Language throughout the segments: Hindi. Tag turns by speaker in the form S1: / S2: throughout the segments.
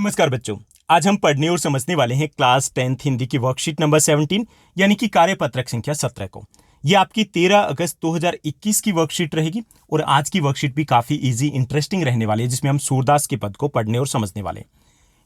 S1: नमस्कार बच्चों। आज हम पढ़ने और समझने वाले हैं क्लास 10th हिंदी की वर्कशीट नंबर 17 यानी कि कार्यपत्रक संख्या 17 को। ये आपकी 13 अगस्त 2021 की वर्कशीट रहेगी और आज की वर्कशीट भी काफी इजी इंटरेस्टिंग रहने वाली है, जिसमें हम सूरदास के पद को पढ़ने और समझने वाले हैं।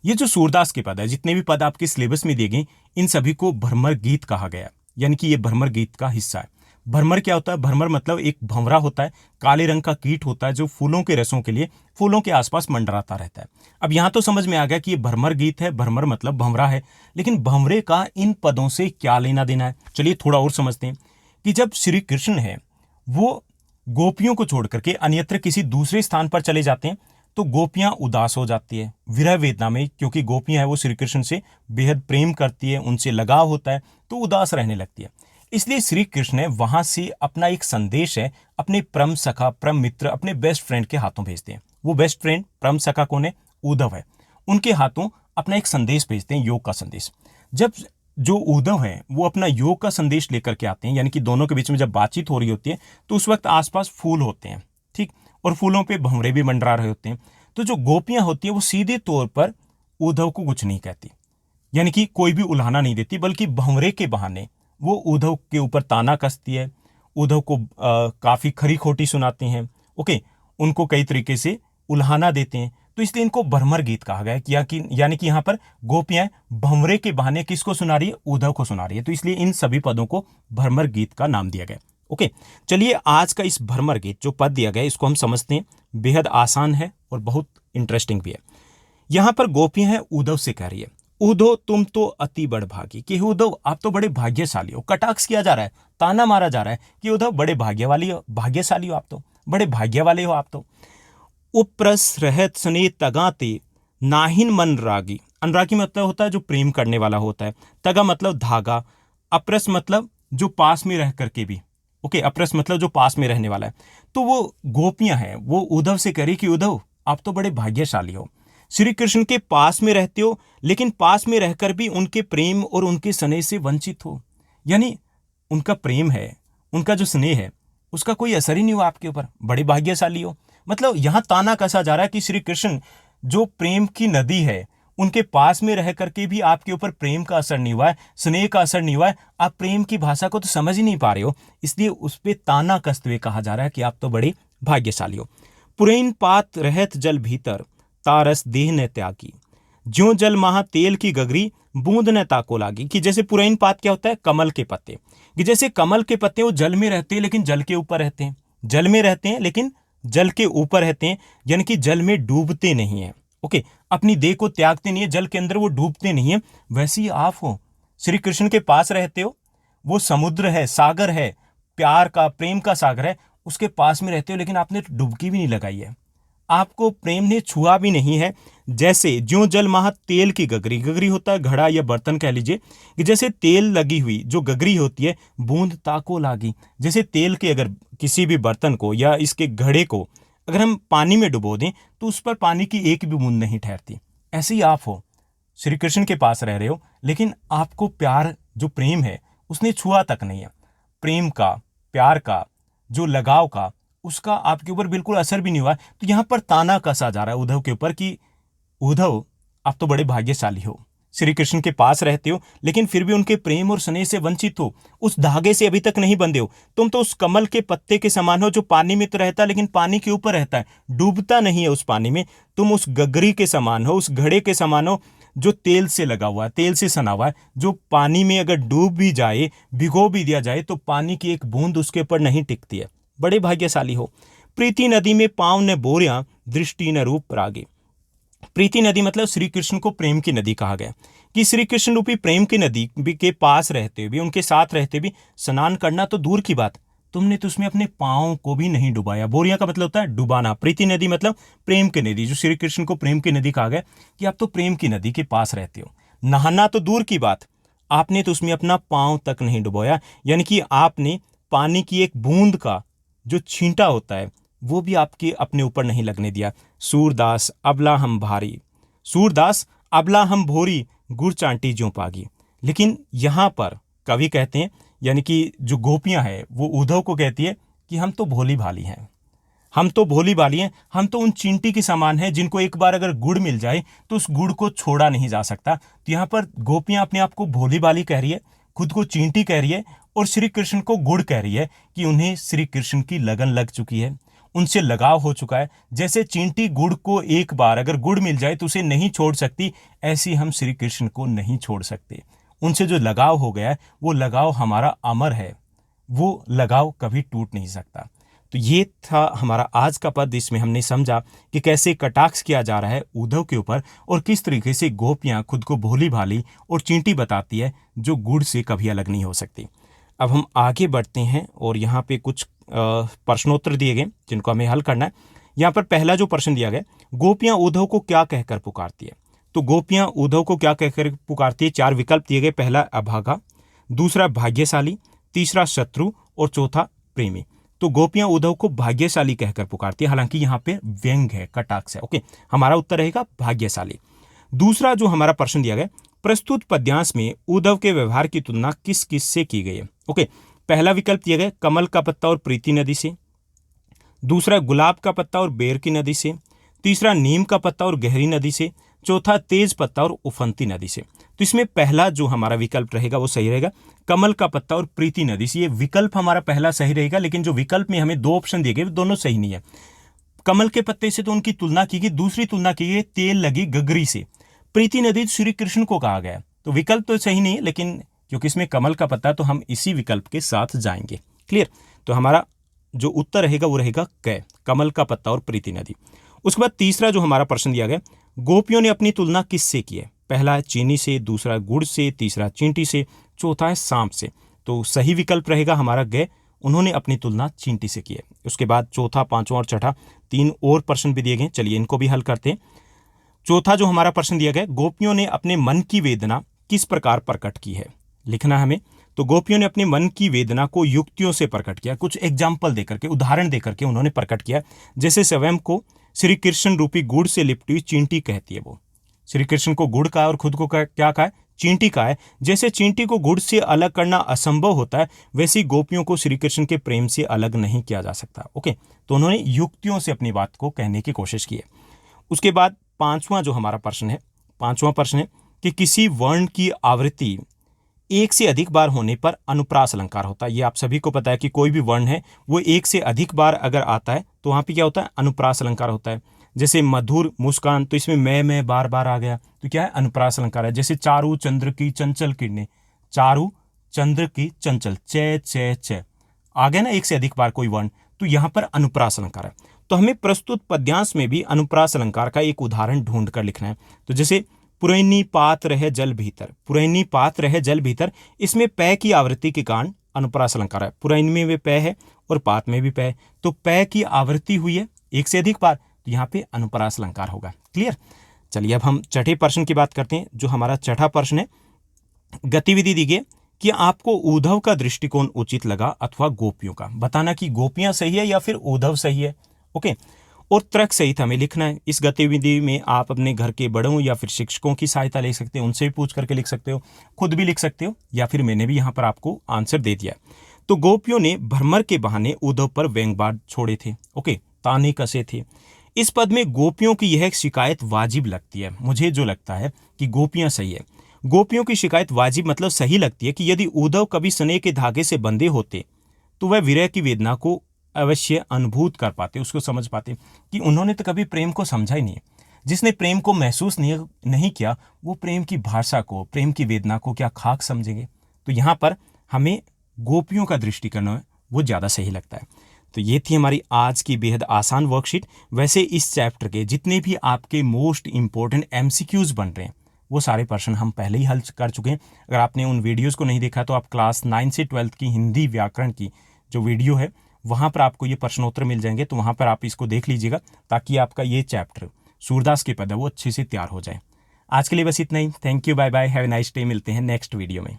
S1: ये जो सूरदास के पद है, जितने भी पद आपके सिलेबस में दिए गए, इन सभी को भ्रमर गीत कहा गया, यानी कि ये भ्रमर गीत का हिस्सा है। भ्रमर क्या होता है? भ्रमर मतलब एक भंवरा होता है, काले रंग का कीट होता है जो फूलों के रसों के लिए फूलों के आसपास मंडराता रहता है। अब यहां तो समझ में आ गया कि ये भ्रमर गीत है, भ्रमर मतलब भंवरा है, लेकिन भंवरे का इन पदों से क्या लेना देना है? चलिए थोड़ा और समझते हैं कि जब श्री कृष्ण है वो गोपियों को छोड़ करके अन्यत्र किसी दूसरे स्थान पर चले जाते हैं तो गोपियां उदास हो जाती है, विरह वेदना में, क्योंकि गोपियां है वो श्री कृष्ण से बेहद प्रेम करती है, उनसे लगाव होता है, तो उदास रहने लगती है। इसलिए श्री कृष्ण ने वहां से अपना एक संदेश है अपने परम सखा, परम मित्र, अपने बेस्ट फ्रेंड के हाथों भेजते हैं। वो बेस्ट फ्रेंड परम सखा कौन है? उद्धव है। उनके हाथों अपना एक संदेश भेजते हैं, योग का संदेश। जब जो उद्धव है वो अपना योग का संदेश लेकर के आते हैं, यानी कि दोनों के बीच में जब बातचीत हो रही होती है तो उस वक्त आसपास फूल होते हैं, ठीक, और फूलों पे भंवरे भी मंडरा रहे होते हैं। तो जो गोपियां होती हैं वो सीधे तौर पर उद्धव को कुछ नहीं कहती, यानी कि कोई भी उल्हाना नहीं देती, बल्कि भंवरे के बहाने वो उद्धव के ऊपर ताना कसती है, उद्धव को काफी खरी खोटी सुनाते हैं, ओके, उनको कई तरीके से उल्हाना देते हैं। तो इसलिए इनको भ्रमर गीत कहा गया है, यानी कि यहाँ पर गोपियां भंवरे के बहाने किसको सुना रही है? उद्धव को सुना रही है। तो इसलिए इन सभी पदों को भ्रमर गीत का नाम दिया गया। ओके, चलिए आज का इस भ्रमर गीत जो पद दिया गया इसको हम समझते हैं। बेहद आसान है और बहुत इंटरेस्टिंग भी है। यहां पर गोपियां हैं उद्धव से कह रही है, उद्धव तुम तो अति बड़भागी, कि उद्धव आप तो बड़े भाग्यशाली हो। कटाक्ष किया जा रहा है, ताना मारा जा रहा है कि उद्धव बड़े भाग्यशाली हो, आप तो बड़े भाग्य वाले हो आप तो। उप्रस रहत स्ने तगाते नाहिन मन रागी। अनुरागी मतलब होता है जो प्रेम करने वाला होता है, तगा मतलब धागा, अप्रस मतलब जो पास में रह करके भी, ओके, अप्रस मतलब जो पास में रहने वाला है। तो वो गोपियां हैं वो उद्धव से कह रही कि उद्धव आप तो बड़े भाग्यशाली हो, श्री कृष्ण के पास में रहते हो, लेकिन पास में रहकर भी उनके प्रेम और उनके स्नेह से वंचित हो। यानी उनका प्रेम है, उनका जो स्नेह है उसका कोई असर ही नहीं हुआ आपके ऊपर, बड़े भाग्यशाली हो। मतलब यहां ताना कसा जा रहा है कि श्री कृष्ण जो प्रेम की नदी है, उनके पास में रह करके भी आपके ऊपर प्रेम का असर नहीं हुआ है, स्नेह का असर नहीं हुआ है, आप प्रेम की भाषा को तो समझ ही नहीं पा रहे हो। इसलिए उस पर ताना कसते हुए कहा जा रहा है कि आप तो बड़े भाग्यशाली हो। पुरैन पात रहत जल भीतर तारस देह न त्यागी, ज्यों जल महा तेल की गगरी बूंद न ताको लागी। कि जैसे पुरैन पात क्या होता है? कमल के पत्ते, कि जैसे कमल के पत्ते वो जल में रहते हैं लेकिन जल के ऊपर रहते हैं, जल में रहते हैं लेकिन जल के ऊपर रहते हैं, यानी कि जल में डूबते नहीं है, ओके, अपनी देह को त्यागते नहीं है, जल के अंदर वो डूबते नहीं है। वैसे ही आप हो, श्री कृष्ण के पास रहते हो, वो समुद्र है, सागर है, प्यार का, प्रेम का सागर है, उसके पास में रहते हो, लेकिन आपने डुबकी भी नहीं लगाई है, आपको प्रेम ने छुआ भी नहीं है। जैसे ज्यों जल महा तेल की गगरी, गगरी होता है घड़ा या बर्तन कह लीजिए, कि जैसे तेल लगी हुई जो गगरी होती है, बूंद ताको लागी, जैसे तेल के अगर किसी भी बर्तन को या इसके घड़े को अगर हम पानी में डुबो दें तो उस पर पानी की एक भी बूंद नहीं ठहरती। ऐसे ही आप हो, श्री कृष्ण के पास रह रहे हो, लेकिन आपको प्यार, जो प्रेम है उसने छुआ तक नहीं है। प्रेम का, प्यार का, जो लगाव का, उसका आपके ऊपर बिल्कुल असर भी नहीं हुआ। तो यहां पर ताना कसा जा रहा है उद्धव के ऊपर कि उद्धव आप तो बड़े भाग्यशाली हो, श्री कृष्ण के पास रहते हो लेकिन फिर भी उनके प्रेम और स्नेह से वंचित हो, उस धागे से अभी तक नहीं बंधे हो। तुम तो उस कमल के पत्ते के समान हो जो पानी में तो रहता है लेकिन पानी के ऊपर रहता है, डूबता नहीं है उस पानी में। तुम उस गगरी के समान हो, उस घड़े के समान हो जो तेल से लगा हुआ है, तेल से सना हुआ है, जो पानी में अगर डूब भी जाए, भिगो भी दिया जाए तो पानी की एक बूंद उसके ऊपर नहीं टिकती है। बड़े भाग्यशाली हो। प्रीति नदी में पांव न बोरिया, दृष्टि न रूप रागे। प्रीति नदी मतलब श्री कृष्ण को प्रेम की नदी कहा गया, कि श्री कृष्ण रूपी प्रेम की नदी के पास रहते हुए भी, उनके साथ रहते भी स्नान करना तो दूर की बात, तुमने तो उसमें अपने पांव को भी नहीं डुबाया। बोरिया का मतलब होता है डुबाना, प्रीति नदी मतलब प्रेम की नदी, जो श्री कृष्ण को प्रेम की नदी कहा गया कि आप तो प्रेम की नदी के पास रहते हो। नहाना तो दूर की बात, आपने तो उसमें अपना पांव तक नहीं डुबाया, यानी कि आपने पानी की एक बूंद का जो छींटा होता है वो भी आपके अपने ऊपर नहीं लगने दिया। सूरदास अबला हम भारी, सूरदास अबला हम भोरी, गुड़ चांटी ज्यों पागी। लेकिन यहाँ पर कवि कहते हैं, यानी कि जो गोपियां हैं वो उद्धव को कहती है कि हम तो भोली भाली हैं, हम तो भोली भाली हैं, हम तो उन चींटी के समान हैं जिनको एक बार अगर गुड़ मिल जाए तो उस गुड़ को छोड़ा नहीं जा सकता। तो यहाँ पर गोपियां अपने आप को भोली भाली कह रही है, खुद को चींटी कह रही है और श्री कृष्ण को गुड़ कह रही है कि उन्हें श्री कृष्ण की लगन लग चुकी है, उनसे लगाव हो चुका है। जैसे चींटी गुड़ को एक बार अगर गुड़ मिल जाए तो उसे नहीं छोड़ सकती, ऐसे हम श्री कृष्ण को नहीं छोड़ सकते। उनसे जो लगाव हो गया है वो लगाव हमारा अमर है, वो लगाव कभी टूट नहीं सकता। तो ये था हमारा आज का पद। इसमें हमने समझा कि कैसे कटाक्ष किया जा रहा है उद्धव के ऊपर और किस तरीके से गोपियां खुद को भोली भाली और चींटी बताती है जो गुड़ से कभी अलग नहीं हो सकती। अब हम आगे बढ़ते हैं और यहाँ पे कुछ प्रश्नोत्तर दिए गए जिनको हमें हल करना है। यहाँ पर पहला जो प्रश्न दिया गया, गोपियां उद्धव को क्या कहकर पुकारती है। तो गोपियां उद्धव को क्या कहकर पुकारती है, 4 विकल्प दिए गए। पहला अभागा, दूसरा भाग्यशाली, तीसरा शत्रु और चौथा प्रेमी। तो गोपियां उद्धव को भाग्यशाली कहकर पुकारती है, हालांकि यहाँ पे व्यंग है, कटाक्ष है। ओके, हमारा उत्तर रहेगा भाग्यशाली। दूसरा जो हमारा प्रश्न दिया गया, प्रस्तुत पद्यांश में उद्धव के व्यवहार की तुलना किस किस से की गई है। ओके, पहला विकल्प दिया गया कमल का पत्ता और प्रीति नदी से, दूसरा गुलाब का पत्ता और बेर की नदी से, तीसरा नीम का पत्ता और गहरी नदी से, चौथा तेज पत्ता और उफनती नदी से। तो इसमें पहला जो हमारा विकल्प रहेगा वो सही रहेगा, कमल का पत्ता और प्रीति नदी से। ये विकल्प हमारा पहला सही रहेगा, लेकिन जो विकल्प में हमें 2 ऑप्शन दिए गए दोनों सही नहीं है। कमल के पत्ते से तो उनकी तुलना की गई, दूसरी तुलना की गई तेल लगी गगरी से। प्रीति नदी श्री कृष्ण को कहा गया, तो विकल्प तो सही नहीं है, लेकिन क्योंकि इसमें कमल का पत्ता तो हम इसी विकल्प के साथ जाएंगे। क्लियर, तो हमारा जो उत्तर रहेगा वो रहेगा क, कमल का पत्ता और प्रीति नदी। उसके बाद तीसरा जो हमारा प्रश्न दिया गया, गोपियों ने अपनी तुलना किससे की है। पहला है चीनी से, दूसरा गुड़ से, तीसरा चींटी से, चौथा है सांप से। तो सही विकल्प रहेगा हमारा ग, उन्होंने अपनी तुलना चींटी से की है। उसके बाद चौथा, पांचवा और छठा 3 और प्रश्न भी दिए गए, चलिए इनको भी हल करते हैं। चौथा जो हमारा प्रश्न दिया गया, गोपियों ने अपने मन की वेदना किस प्रकार प्रकट की है, लिखना हमें। तो गोपियों ने अपने मन की वेदना को युक्तियों से प्रकट किया, कुछ एग्जाम्पल देकर के, उदाहरण देकर के उन्होंने प्रकट किया। जैसे स्वयं को श्री कृष्ण रूपी गुड़ से लिपटी हुई चींटी कहती है, वो श्री कृष्ण को गुड़ का है और खुद को क्या कहा है, चींटी का है। जैसे चींटी को गुड़ से अलग करना असंभव होता है, वैसे ही गोपियों को श्री कृष्ण के प्रेम से अलग नहीं किया जा सकता। ओके, तो उन्होंने युक्तियों से अपनी बात को कहने की कोशिश की है। उसके बाद पांचवा जो हमारा प्रश्न है, पांचवा प्रश्न है कि किसी वर्ण की आवृत्ति एक से अधिक बार होने पर अनुप्रास अलंकार होता है। ये आप सभी को पता है कि कोई भी वर्ण है वो एक से अधिक बार अगर आता है तो वहाँ पे क्या होता है, अनुप्रास अलंकार होता है। जैसे मधुर मुस्कान, तो इसमें मैं बार बार आ गया, तो क्या है, अनुप्रास अलंकार है। जैसे चारू चंद्र की चंचल किरणें, चारू चंद्र की चंचल, च आ गया ना एक से अधिक बार कोई वर्ण, तो यहाँ पर अनुप्रास अलंकार है। तो हमें प्रस्तुत पद्यांश में भी अनुप्रास अलंकार का एक उदाहरण ढूंढ कर लिखना है। तो जैसे पुरैनी पात रहे जल भीतर, पुरैनी पात रहे जल भीतर, इसमें पै की आवृत्ति के कारण अनुप्रास अलंकार है। पुरैनी में भी पै है और पात में भी पै है, तो पै की आवृत्ति हुई है एक से अधिक बार, तो यहाँ पे अनुप्रास अलंकार होगा। क्लियर, चलिए अब हम छठे प्रश्न की बात करते हैं। जो हमारा छठा प्रश्न है, गतिविधि दी गई कि आपको उद्धव का दृष्टिकोण उचित लगा अथवा गोपियों का, बताना कि गोपियां सही है या फिर उद्धव सही है। ओके, और तर्क सहित हमें लिखना है। इस गतिविधि में आप अपने घर के बड़ों या फिर शिक्षकों की सहायता ले सकते हो, उनसे भी पूछ करके लिख सकते हो, खुद भी लिख सकते हो, या फिर मैंने भी यहाँ पर आपको आंसर दे दिया। तो गोपियों ने भ्रमर के बहाने उद्धव पर व्यंग्यवाद छोड़े थे। ओके, ताने कसे थे। इस पद में गोपियों की यह शिकायत वाजिब लगती है। मुझे जो लगता है कि गोपियां सही है, गोपियों की शिकायत वाजिब मतलब सही लगती है कि यदि उद्धव कभी स्नेह के धागे से बंधे होते तो वह विरह की वेदना को अवश्य अनुभूत कर पाते, उसको समझ पाते कि उन्होंने तो कभी प्रेम को समझा ही नहीं है। जिसने प्रेम को महसूस नहीं किया वो प्रेम की भाषा को, प्रेम की वेदना को क्या खाक समझेंगे। तो यहाँ पर हमें गोपियों का दृष्टिकोण है वो ज़्यादा सही लगता है। तो ये थी हमारी आज की बेहद आसान वर्कशीट। वैसे इस चैप्टर के जितने भी आपके मोस्ट इंपॉर्टेंट MCQs बन रहे हैं वो सारे प्रश्न हम पहले ही हल कर चुके हैं। अगर आपने उन वीडियोस को नहीं देखा तो आप क्लास 9 से 12 की हिंदी व्याकरण की जो वीडियो है वहाँ पर आपको ये प्रश्नोत्तर मिल जाएंगे, तो वहाँ पर आप इसको देख लीजिएगा ताकि आपका ये चैप्टर सूरदास के पद है वो अच्छे से तैयार हो जाए। आज के लिए बस इतना ही। Thank you, bye bye, have a nice day. मिलते हैं नेक्स्ट वीडियो में।